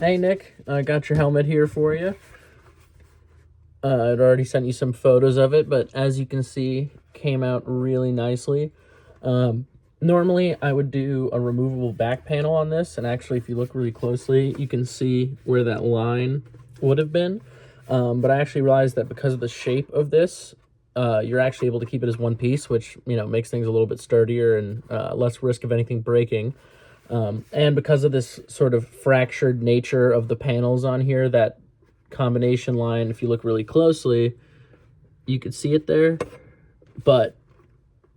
Hey Nick, I got your helmet here for you. I'd already sent you some photos of it, but as you can see, came out really nicely. Normally, I would do a removable back panel on this, and actually, if you look really closely, you can see where that line would have been. But I actually realized that because of the shape of this, you're actually able to keep it as one piece, which, you know, makes things a little bit sturdier and less risk of anything breaking. And because of this sort of fractured nature of the panels on here, that combination line, if you look really closely, you could see it there, but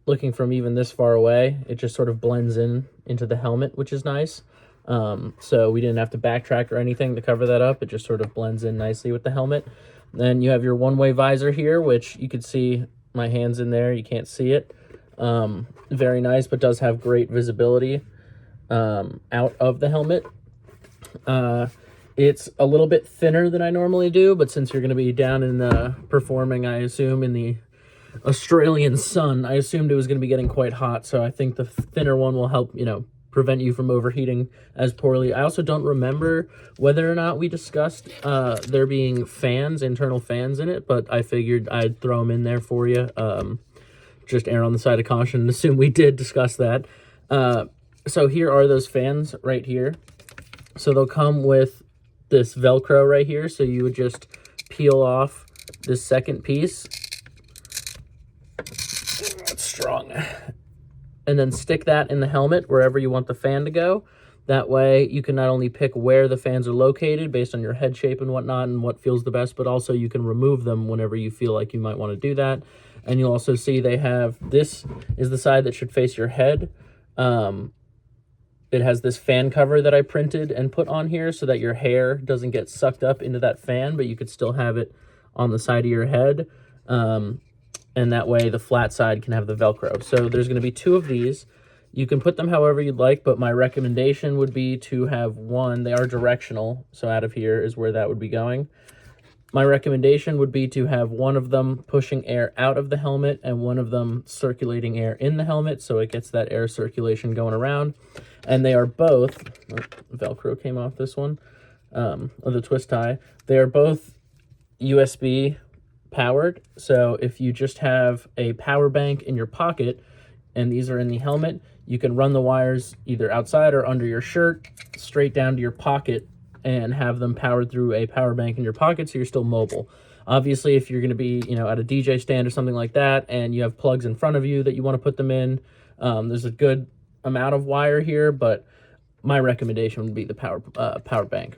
looking from even this far away, it just sort of blends in into the helmet, which is nice. So we didn't have to backtrack or anything to cover that up. It just sort of blends in nicely with the helmet. Then you have your one-way visor here, which you could see my hands in there. You can't see it. Very nice, but does have great visibility out of the helmet. It's a little bit thinner than I normally do, but since you're going to be down in performing, I assume, in the Australian sun, I assumed it was going to be getting quite hot, so I think the thinner one will help, you know, prevent you from overheating as poorly. I also don't remember whether or not we discussed there being fans, internal fans in it, but I figured I'd throw them in there for you. Just err on the side of caution and assume we did discuss that. So here are those fans right here. So they'll come with this Velcro right here, so you would just peel off this second piece. That's strong. And then stick that in the helmet wherever you want the fan to go. That way you can not only pick where the fans are located based on your head shape and whatnot and what feels the best, but also you can remove them whenever you feel like you might want to do that. And you'll also see they have, this is the side that should face your head. It has this fan cover that I printed and put on here so that your hair doesn't get sucked up into that fan, but you could still have it on the side of your head. And that way the flat side can have the Velcro. So there's going to be two of these. You can put them however you'd like, but my recommendation would be to have one. They are directional, so out of here is where that would be going. My recommendation would be to have one of them pushing air out of the helmet and one of them circulating air in the helmet, so it gets that air circulation going around. And they are both, Velcro came off this one, of the twist tie. They are both USB powered, so if you just have a power bank in your pocket and these are in the helmet, you can run the wires either outside or under your shirt straight down to your pocket and have them powered through a power bank in your pocket, so you're still mobile. Obviously, if you're going to be, you know, at a DJ stand or something like that and you have plugs in front of you that you want to put them in, there's a good amount of wire here, but my recommendation would be the power bank.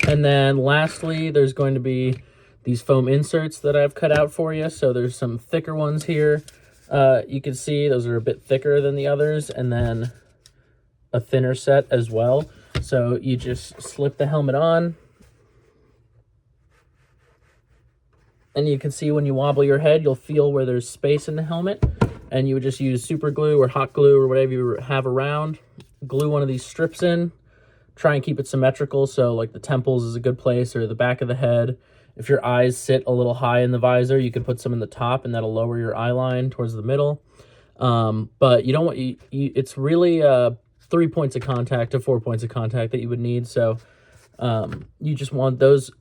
And then lastly, there's going to be these foam inserts that I've cut out for you. So there's some thicker ones here. You can see those are a bit thicker than the others, and then a thinner set as well. So you just slip the helmet on, and you can see when you wobble your head, you'll feel where there's space in the helmet, and you would just use super glue or hot glue or whatever you have around, glue one of these strips in, try and keep it symmetrical, so like the temples is a good place, or the back of the head. If your eyes sit a little high in the visor, you can put some in the top, and that'll lower your eye line towards the middle. But you don't want, it's really 3 points of contact to 4 points of contact that you would need. So you just want those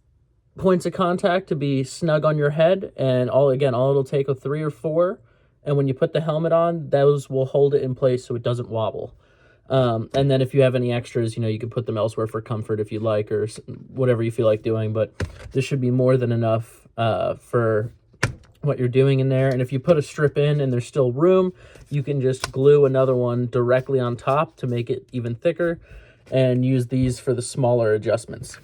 points of contact to be snug on your head, and all it'll take are 3 or 4. And when you put the helmet on, those will hold it in place so it doesn't wobble. And then if you have any extras, you know, you can put them elsewhere for comfort if you like, or whatever you feel like doing. But this should be more than enough for what you're doing in there. And if you put a strip in and there's still room, you can just glue another one directly on top to make it even thicker, and use these for the smaller adjustments.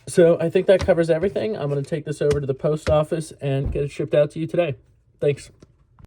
So I think that covers everything. I'm going to take this over to the post office and get it shipped out to you today. Thanks.